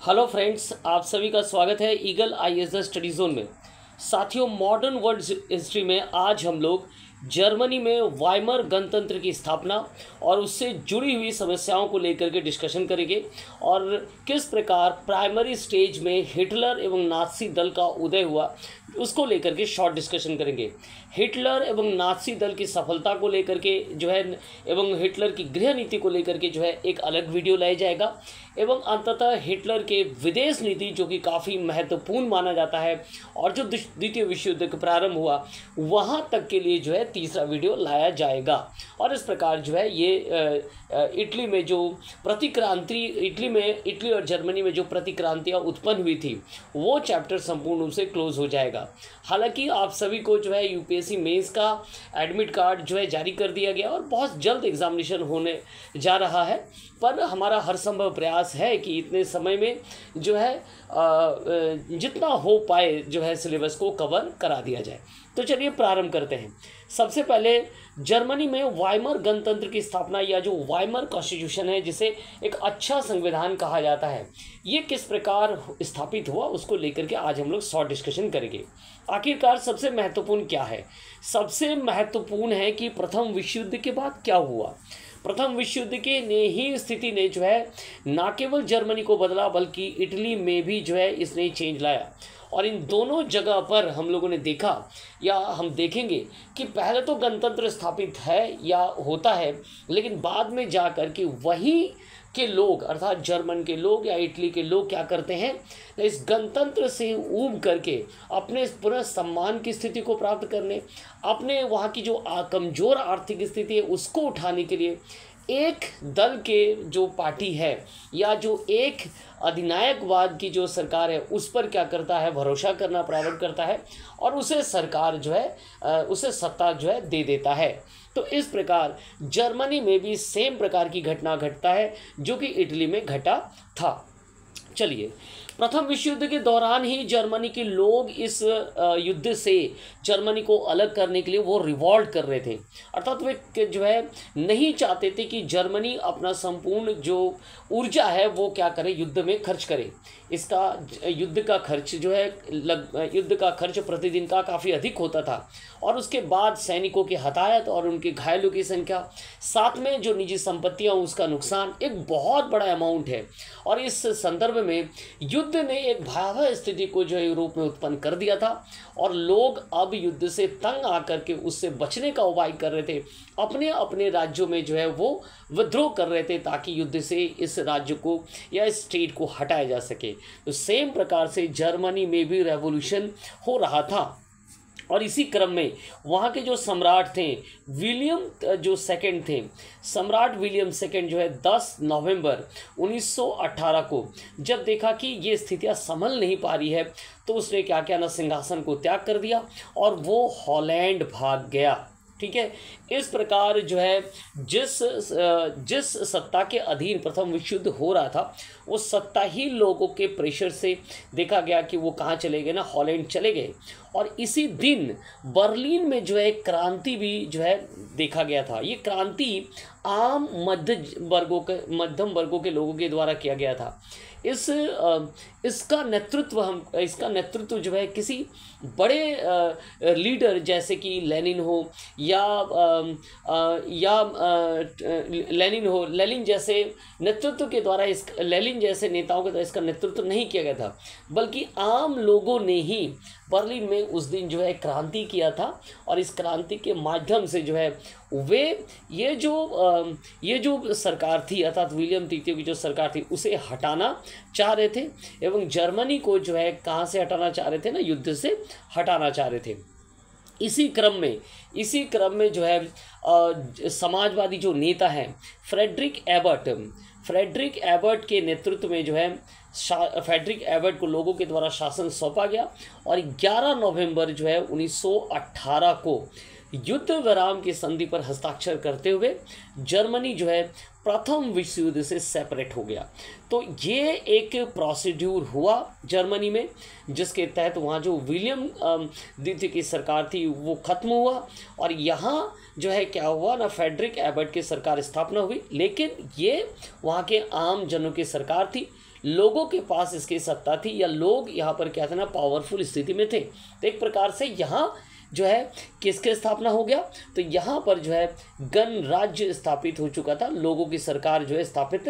Hello friends, आप सभी का स्वागत है ईगल आईएएस स्टडी जोन में। साथियों, मॉडर्न वर्ल्ड हिस्ट्री में आज हम लोग जर्मनी में वाइमर गणतंत्र की स्थापना और उससे जुड़ी हुई समस्याओं को लेकर के डिस्कशन करेंगे और किस प्रकार प्राइमरी स्टेज में हिटलर एवं नाज़ी दल का उदय हुआ उसको लेकर के शॉर्ट डिस्कशन करेंगे। हिटलर एवं नाज़ी दल की सफलता को लेकर के जो है एवं हिटलर की गृह नीति को लेकर के जो है एक अलग वीडियो लाया जाएगा एवं अंततः हिटलर के विदेश नीति जो कि काफ़ी महत्वपूर्ण माना जाता है और जो द्वितीय विश्व युद्ध का प्रारंभ हुआ वहाँ तक के लिए जो है तीसरा वीडियो लाया जाएगा। और इस प्रकार जो है ये इटली में जो प्रतिक्रांति इटली और जर्मनी में जो प्रतिक्रांतियाँ उत्पन्न हुई थी वो चैप्टर संपूर्ण रूप से क्लोज हो जाएगा। हालांकि आप सभी को जो है यूपीएससी मेंस का एडमिट कार्ड जो है जारी कर दिया गया और बहुत जल्द एग्जामिनेशन होने जा रहा है, पर हमारा हर संभव प्रयास है कि इतने समय में जो है जितना हो पाए जो है सिलेबस को कवर करा दिया जाए। तो चलिए प्रारंभ करते हैं। सबसे पहले जर्मनी में वाइमर गणतंत्र की स्थापना या जो वाइमर कॉन्स्टिट्यूशन है जिसे एक अच्छा संविधान कहा जाता है, ये किस प्रकार स्थापित हुआ उसको लेकर के आज हम लोग शॉर्ट डिस्कशन करेंगे। आखिरकार सबसे महत्वपूर्ण क्या है? सबसे महत्वपूर्ण है कि प्रथम विश्व युद्ध के बाद क्या हुआ। प्रथम विश्व युद्ध के ही स्थिति ने जो है ना केवल जर्मनी को बदला बल्कि इटली में भी जो है इसने चेंज लाया। और इन दोनों जगह पर हम लोगों ने देखा या हम देखेंगे कि पहले तो गणतंत्र स्थापित है या होता है, लेकिन बाद में जा कर के वहीं के लोग अर्थात जर्मन के लोग या इटली के लोग क्या करते हैं, इस गणतंत्र से ऊब करके अपने पुनः सम्मान की स्थिति को प्राप्त करने, अपने वहाँ की जो कमज़ोर आर्थिक स्थिति है उसको उठाने के लिए एक दल के जो पार्टी है या जो एक अधिनायकवाद की जो सरकार है उस पर क्या करता है, भरोसा करना प्रारंभ करता है और उसे सरकार जो है उसे सत्ता जो है दे देता है। तो इस प्रकार जर्मनी में भी सेम प्रकार की घटना घटता है जो कि इटली में घटा था। चलिए, प्रथम विश्व युद्ध के दौरान ही जर्मनी के लोग इस युद्ध से जर्मनी को अलग करने के लिए वो रिवॉल्ट कर रहे थे, अर्थात वे जो है नहीं चाहते थे कि जर्मनी अपना संपूर्ण जो ऊर्जा है वो क्या करे, युद्ध में खर्च करे। इसका युद्ध का खर्च जो है युद्ध का खर्च प्रतिदिन का काफ़ी अधिक होता था और उसके बाद सैनिकों की हताहत और उनके घायलों की संख्या, साथ में जो निजी संपत्तियां उसका नुकसान एक बहुत बड़ा अमाउंट है। और इस संदर्भ में युद्ध ने एक भयावह स्थिति को जो है यूरोप में उत्पन्न कर दिया था और लोग अब युद्ध से तंग आकर के उससे बचने का उपाय कर रहे थे, अपने अपने राज्यों में जो है वो विद्रोह कर रहे थे ताकि युद्ध से इस राज्य को या इस स्टेट को हटाया जा सके। तो सेम प्रकार से जर्मनी में भी रेवोल्यूशन हो रहा था और इसी क्रम में वहाँ के जो सम्राट थे विलियम जो सेकंड थे, सम्राट विलियम सेकंड जो है 10 नवंबर 1918 को जब देखा कि ये स्थितियाँ संभल नहीं पा रही है तो उसने क्या किया ना, सिंहासन को त्याग कर दिया और वो हॉलैंड भाग गया। ठीक है, इस प्रकार जो है जिस सत्ता के अधीन प्रथम विश्व युद्ध हो रहा था वो सत्ता ही लोगों के प्रेशर से देखा गया कि वो कहाँ चले गए ना, हॉलैंड चले गए। और इसी दिन बर्लिन में जो है क्रांति भी जो है देखा गया था। ये क्रांति आम मध्यम वर्गों के लोगों के द्वारा किया गया था। इसका नेतृत्व जो है किसी बड़े लीडर जैसे कि लेनिन हो लेनिन जैसे नेतृत्व के द्वारा लेनिन जैसे नेताओं के द्वारा इसका नेतृत्व नहीं किया गया था, बल्कि आम लोगों ने ही बर्लिन में उस दिन जो है क्रांति किया था। और इस क्रांति के माध्यम से जो है वे ये जो सरकार थी अर्थात विलियम तृतीय की जो सरकार थी उसे हटाना चाह रहे थे एवं जर्मनी को जो है कहाँ से हटाना चाह रहे थे ना, युद्ध से हटाना चाह रहे थे। इसी क्रम में जो है समाजवादी जो नेता हैं फ्रेडरिक एबर्ट के नेतृत्व में जो है फ्रेडरिक एबर्ट को लोगों के द्वारा शासन सौंपा गया और 11 नवंबर जो है 1918 को युद्ध विराम की संधि पर हस्ताक्षर करते हुए जर्मनी जो है प्रथम विश्व युद्ध से सेपरेट हो गया। तो ये एक प्रोसीड्यूर हुआ जर्मनी में, जिसके तहत वहाँ जो विलियम द्वितीय की सरकार थी वो खत्म हुआ, और यहाँ जो है क्या हुआ ना, फ्रेडरिक एबर्ट की सरकार स्थापना हुई। लेकिन ये वहाँ के आम जनों की सरकार थी, लोगों के पास इसकी सत्ता थी, या लोग यहाँ पर क्या थे ना, पावरफुल स्थिति में थे। तो एक प्रकार से यहाँ जो है किसके स्थापना हो गया, तो यहाँ पर जो है गणराज्य स्थापित हो चुका था, लोगों की सरकार जो है स्थापित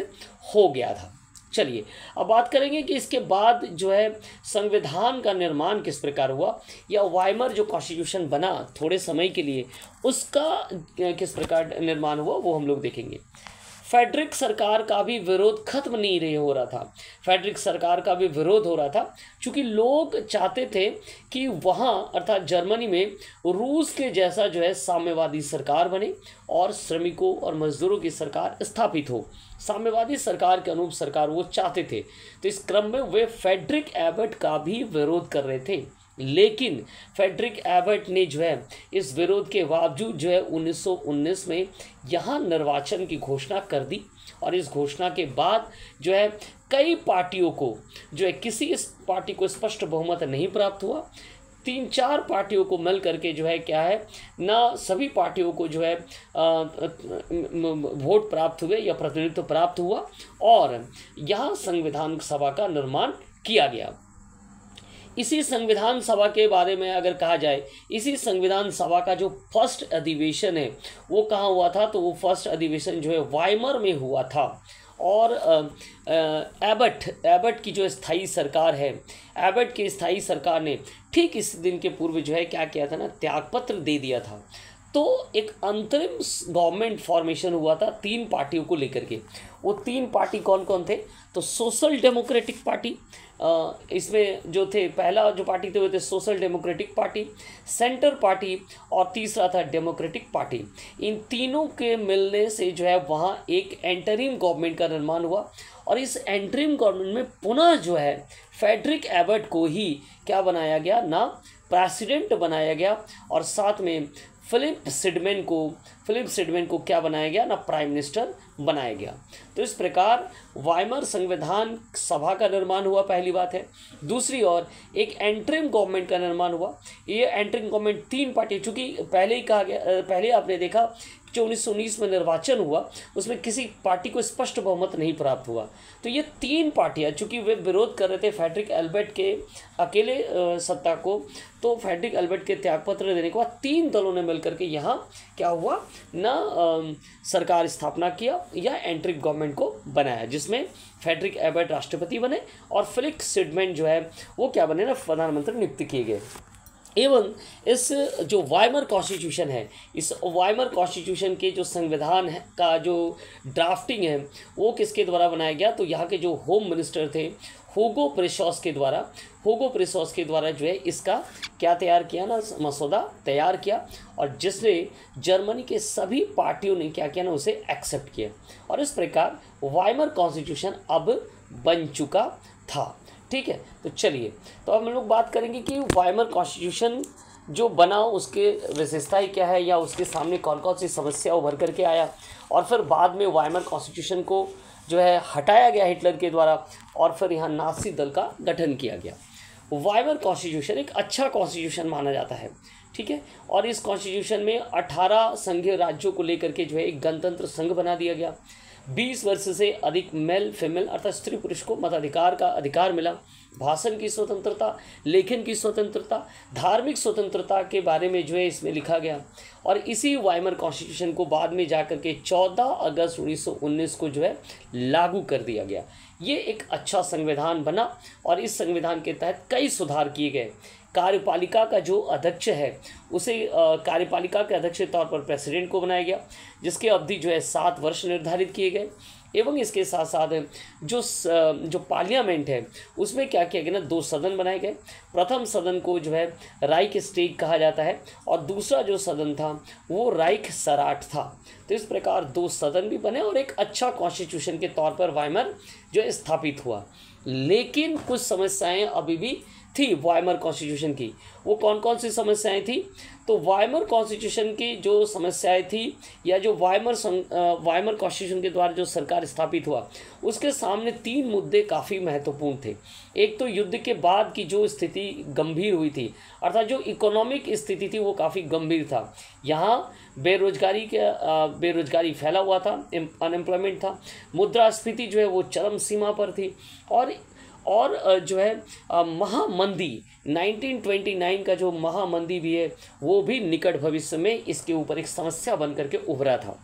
हो गया था। चलिए अब बात करेंगे कि इसके बाद जो है संविधान का निर्माण किस प्रकार हुआ, या वाइमर जो कॉन्स्टिट्यूशन बना थोड़े समय के लिए, उसका किस प्रकार निर्माण हुआ वो हम लोग देखेंगे। फेडरिक सरकार का भी विरोध खत्म नहीं रहे हो रहा था, फेडरिक सरकार का भी विरोध हो रहा था, क्योंकि लोग चाहते थे कि वहाँ अर्थात जर्मनी में रूस के जैसा जो है साम्यवादी सरकार बने और श्रमिकों और मजदूरों की सरकार स्थापित हो। साम्यवादी सरकार के अनुरूप सरकार वो चाहते थे। तो इस क्रम में वे फेडरिक एबर्ट का भी विरोध कर रहे थे, लेकिन फेडरिक एबर्ट ने जो है इस विरोध के बावजूद जो है 1919 में यहाँ निर्वाचन की घोषणा कर दी, और इस घोषणा के बाद जो है कई पार्टियों को जो है किसी इस पार्टी को स्पष्ट बहुमत नहीं प्राप्त हुआ। 3-4 पार्टियों को मिल करके जो है क्या है ना, सभी पार्टियों को जो है वोट प्राप्त हुए या प्रतिनिधित्व प्राप्त हुआ, और यहाँ संविधान सभा का निर्माण किया गया। इसी संविधान सभा के बारे में अगर कहा जाए, इसी संविधान सभा का जो फर्स्ट अधिवेशन है वो कहाँ हुआ था, तो वो फर्स्ट अधिवेशन जो है वाइमर में हुआ था। और एबर्ट की जो स्थायी सरकार है, एबर्ट की स्थायी सरकार ने ठीक इस दिन के पूर्व जो है क्या किया था ना, त्यागपत्र दे दिया था। तो एक अंतरिम गवर्नमेंट फॉर्मेशन हुआ था 3 पार्टियों को लेकर के। वो 3 पार्टी कौन कौन थे, तो सोशल डेमोक्रेटिक पार्टी, इसमें जो थे पहला जो पार्टी थे वो थे social democratic party, centre party, और तीसरा था डेमोक्रेटिक पार्टी। इन तीनों के मिलने से जो है वहाँ एक एंटरिम गवर्नमेंट का निर्माण हुआ, और इस एंटरिम गवर्नमेंट में पुनः जो है फेडरिक एबर्ट को ही क्या बनाया गया ना, प्रेसिडेंट बनाया गया, और साथ में फिलिप सिडमैन को क्या बनाया गया ना, प्राइम मिनिस्टर बनाया गया। तो इस प्रकार वाइमर संविधान सभा का निर्माण हुआ, पहली बात है। दूसरी ओर एक एंटरिम गवर्नमेंट का निर्माण हुआ। ये एंटरिम गवर्नमेंट 3 पार्टी, चूंकि पहले ही कहा गया, पहले आपने देखा जो 1919 में निर्वाचन हुआ उसमें किसी पार्टी को स्पष्ट बहुमत नहीं प्राप्त हुआ। तो ये 3 पार्टियां, चूंकि वे विरोध कर रहे थे फेडरिक एल्बर्ट के अकेले सत्ता को, तो फेडरिक एल्बर्ट के त्यागपत्र देने के बाद 3 दलों ने मिलकर के यहाँ क्या हुआ ना, सरकार स्थापना किया या एंटरिम गवर्नमेंट को बनाया, जिसमें फेडरिक एबर्ट राष्ट्रपति बने और फिलिप सिडमैन जो है वो क्या बने ना, प्रधानमंत्री नियुक्त किए गए। एवं इस जो वाइमर कॉन्स्टिट्यूशन है, इस वाइमर कॉन्स्टिट्यूशन के जो संविधान है का जो ड्राफ्टिंग है वो किसके द्वारा बनाया गया, तो यहाँ के जो होम मिनिस्टर थे हुगो प्रेशॉस के द्वारा जो है इसका क्या तैयार किया ना, मसौदा तैयार किया, और जिसने जर्मनी के सभी पार्टियों ने क्या किया ना, उसे एक्सेप्ट किया, और इस प्रकार वाइमर कॉन्स्टिट्यूशन अब बन चुका था। ठीक है, तो चलिए तो अब हम लोग बात करेंगे कि वाइमर कॉन्स्टिट्यूशन जो बना उसके विशेषताएं क्या है, या उसके सामने कौन कौन सी समस्या उभर करके आया, और फिर बाद में वाइमर कॉन्स्टिट्यूशन को जो है हटाया गया हिटलर के द्वारा, और फिर यहाँ नाज़ी दल का गठन किया गया। वाइमर कॉन्स्टिट्यूशन एक अच्छा कॉन्स्टिट्यूशन माना जाता है, ठीक है, और इस कॉन्स्टिट्यूशन में 18 संघीय राज्यों को लेकर के जो है एक गणतंत्र संघ बना दिया गया। 20 वर्ष से अधिक मेल फीमेल अर्थात स्त्री पुरुष को मताधिकार का अधिकार मिला। भाषण की स्वतंत्रता, लेखन की स्वतंत्रता, धार्मिक स्वतंत्रता के बारे में जो है इसमें लिखा गया, और इसी वाइमर कॉन्स्टिट्यूशन को बाद में जाकर के 14 अगस्त 1919 को जो है लागू कर दिया गया। ये एक अच्छा संविधान बना, और इस संविधान के तहत कई सुधार किए गए। कार्यपालिका का जो अध्यक्ष है उसे कार्यपालिका के अध्यक्ष के तौर पर प्रेसिडेंट को बनाया गया, जिसकी अवधि जो है 7 वर्ष निर्धारित किए गए। एवं इसके साथ साथ जो पार्लियामेंट है उसमें क्या किया गया ना, 2 सदन बनाए गए। प्रथम सदन को जो है राइक स्टेग कहा जाता है, और दूसरा जो सदन था वो राइक सराट था। तो इस प्रकार 2 सदन भी बने, और एक अच्छा कॉन्स्टिट्यूशन के तौर पर वाइमर जो स्थापित हुआ। लेकिन कुछ समस्याएं अभी भी थी वाइमर कॉन्स्टिट्यूशन की, वो कौन कौन सी समस्याएं थी? तो वाइमर कॉन्स्टिट्यूशन की जो समस्याएं थी, या जो वाइमर कॉन्स्टिट्यूशन के द्वारा जो सरकार स्थापित हुआ, उसके सामने 3 मुद्दे काफ़ी महत्वपूर्ण थे। एक तो युद्ध के बाद की जो स्थिति गंभीर हुई थी, अर्थात जो इकोनॉमिक स्थिति थी वो काफ़ी गंभीर था। यहाँ बेरोजगारी फैला हुआ था, अनएम्प्लॉयमेंट था, मुद्रास्फीति जो है वो चरम सीमा पर थी, और जो है महामंदी 1929 का जो महामंदी भी है वो भी निकट भविष्य में इसके ऊपर एक समस्या बन करके उभरा था।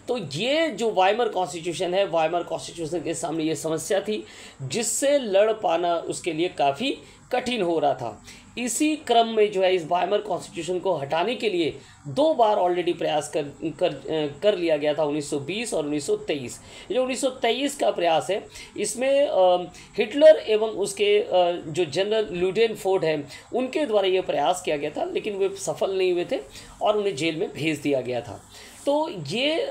तो ये जो वाइमर कॉन्स्टिट्यूशन है, वाइमर कॉन्स्टिट्यूशन के सामने ये समस्या थी जिससे लड़ पाना उसके लिए काफ़ी कठिन हो रहा था। इसी क्रम में जो है इस वाइमर कॉन्स्टिट्यूशन को हटाने के लिए 2 बार ऑलरेडी प्रयास कर लिया गया था, 1920 और 1923। जो 1923 का प्रयास है, इसमें हिटलर एवं उसके जो जनरल लुडेनफोर्ड हैं उनके द्वारा ये प्रयास किया गया था, लेकिन वे सफल नहीं हुए थे और उन्हें जेल में भेज दिया गया था। तो ये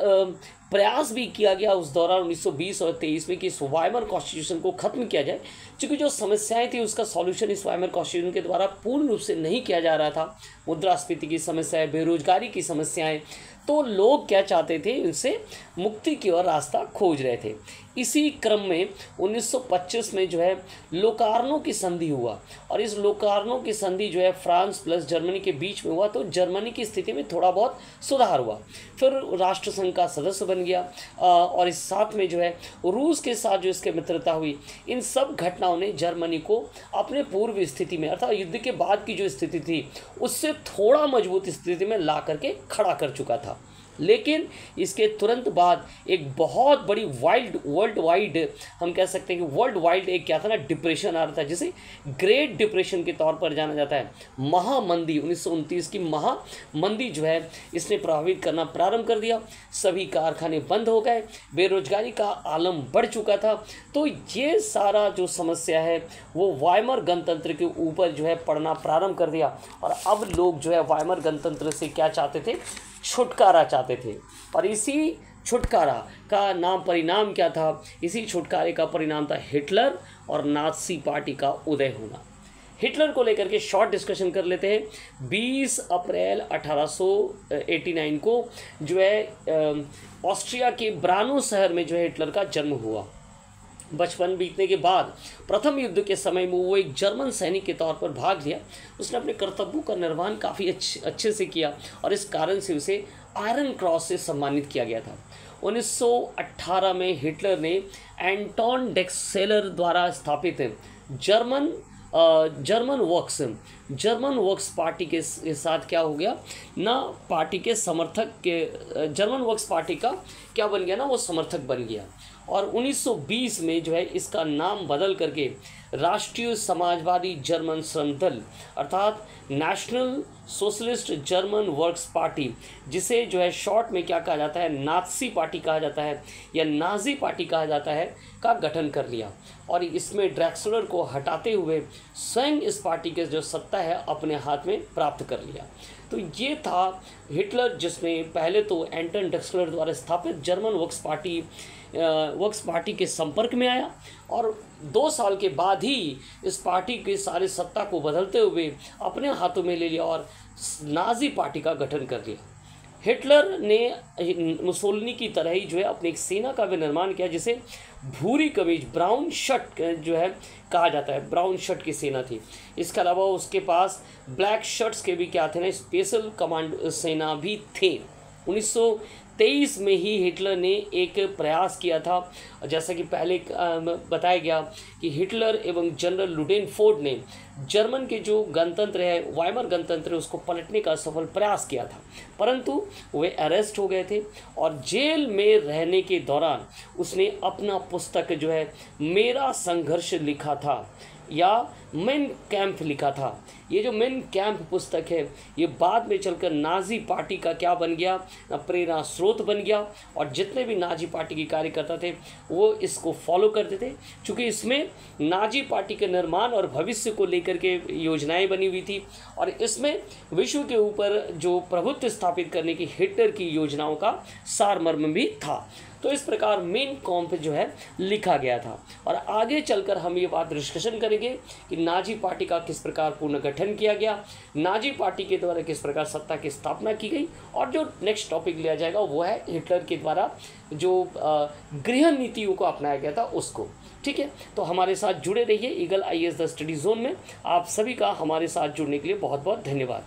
प्रयास भी किया गया उस दौरान 1920 और 23 में कि इस वाइमर कॉन्स्टिट्यूशन को ख़त्म किया जाए, क्योंकि जो समस्याएं थी उसका सॉल्यूशन इस वाइमर कॉन्स्टिट्यूशन के द्वारा पूर्ण रूप से नहीं किया जा रहा था। मुद्रास्फीति की समस्याएं, बेरोजगारी की समस्याएं, तो लोग क्या चाहते थे, इनसे मुक्ति की ओर रास्ता खोज रहे थे। इसी क्रम में 1925 में जो है लोकार्नो की संधि हुआ, और इस लोकार्नो की संधि जो है फ्रांस प्लस जर्मनी के बीच में हुआ, तो जर्मनी की स्थिति में थोड़ा बहुत सुधार हुआ। फिर राष्ट्रसंघ का सदस्य बन गया, और इस साथ में जो है रूस के साथ जो इसके मित्रता हुई, इन सब घटनाओं ने जर्मनी को अपने पूर्व स्थिति में, अर्थात युद्ध के बाद की जो स्थिति थी उससे थोड़ा मजबूत स्थिति में ला करके खड़ा कर चुका था। लेकिन इसके तुरंत बाद एक बहुत बड़ी वर्ल्ड वाइड, हम कह सकते हैं कि वर्ल्ड वाइड एक क्या था ना, डिप्रेशन आ रहा था, जिसे ग्रेट डिप्रेशन के तौर पर जाना जाता है। महामंदी 1929 की महामंदी जो है इसने प्रभावित करना प्रारंभ कर दिया। सभी कारखाने बंद हो गए, बेरोजगारी का आलम बढ़ चुका था। तो ये सारा जो समस्या है वो वाइमर गणतंत्र के ऊपर जो है पड़ना प्रारंभ कर दिया, और अब लोग जो है वाइमर गणतंत्र से क्या चाहते थे, छुटकारा चाहते थे। और इसी छुटकारा का परिणाम क्या था? इसी छुटकारे का परिणाम था हिटलर और नाज़ी पार्टी का उदय होना। हिटलर को लेकर के शॉर्ट डिस्कशन कर लेते हैं। 20 अप्रैल 1889 को जो है ऑस्ट्रिया के ब्रानो शहर में जो है हिटलर का जन्म हुआ। बचपन बीतने के बाद प्रथम युद्ध के समय में वो एक जर्मन सैनिक के तौर पर भाग लिया। उसने अपने कर्तव्यों का निर्वहन काफ़ी अच्छे से किया, और इस कारण से उसे आयरन क्रॉस से सम्मानित किया गया था। 1918 में हिटलर ने एंटोन डेक्सेलर द्वारा स्थापित जर्मन वर्क्स पार्टी के साथ क्या हो गया ना, पार्टी के समर्थक के, जर्मन वर्क्स पार्टी का क्या बन गया ना, वो समर्थक बन गया। और 1920 में जो है इसका नाम बदल करके राष्ट्रीय समाजवादी जर्मन श्रम दल, अर्थात national socialist German works party, जिसे जो है शॉर्ट में क्या कहा जाता है, नाज़ी पार्टी कहा जाता है या नाज़ी पार्टी कहा जाता है, का गठन कर लिया। और इसमें ड्रेक्सलर को हटाते हुए स्वयं इस पार्टी के जो सत्ता है अपने हाथ में प्राप्त कर लिया। तो ये था हिटलर, जिसमें पहले तो एंटन ड्रेक्सलर द्वारा स्थापित जर्मन वर्क्स पार्टी के संपर्क में आया, और 2 साल के बाद ही इस पार्टी के सारे सत्ता को बदलते हुए अपने हाथों में ले लिया और नाज़ी पार्टी का गठन कर दिया। हिटलर ने मुसोलिनी की तरह ही जो है अपनी एक सेना का भी निर्माण किया, जिसे भूरी कमीज, ब्राउन शर्ट जो है कहा जाता है, ब्राउन शर्ट की सेना थी। इसके अलावा उसके पास ब्लैक शर्ट्स के भी क्या थे ना, स्पेशल कमांड सेना भी थे। 1923 में ही हिटलर ने एक प्रयास किया था, जैसा कि पहले बताया गया कि हिटलर एवं जनरल लुडेनफोर्ड ने जर्मन के जो गणतंत्र है, वाइमर गणतंत्र है, उसको पलटने का सफल प्रयास किया था, परंतु वे अरेस्ट हो गए थे। और जेल में रहने के दौरान उसने अपना पुस्तक जो है मेरा संघर्ष लिखा था, या मेन कैंप लिखा था। ये जो मेन कैंप पुस्तक है ये बाद में चलकर नाज़ी पार्टी का क्या बन गया, प्रेरणा स्रोत बन गया, और जितने भी नाज़ी पार्टी के कार्यकर्ता थे वो इसको फॉलो करते थे, क्योंकि इसमें नाज़ी पार्टी के निर्माण और भविष्य को लेकर के योजनाएं बनी हुई थी, और इसमें विश्व के ऊपर जो प्रभुत्व स्थापित करने की हिटलर की योजनाओं का सारमर्म भी था। तो इस प्रकार मेन कॉम्प जो है लिखा गया था। और आगे चलकर हम ये बात डिस्कशन करेंगे कि नाजी पार्टी का किस प्रकार पुनर्गठन किया गया, नाजी पार्टी के द्वारा किस प्रकार सत्ता की स्थापना की गई, और जो नेक्स्ट टॉपिक लिया जाएगा वो है हिटलर के द्वारा जो गृह नीतियों को अपनाया गया था उसको। ठीक है, तो हमारे साथ जुड़े रहिए eagle IAS the study zone में। आप सभी का हमारे साथ जुड़ने के लिए बहुत बहुत धन्यवाद।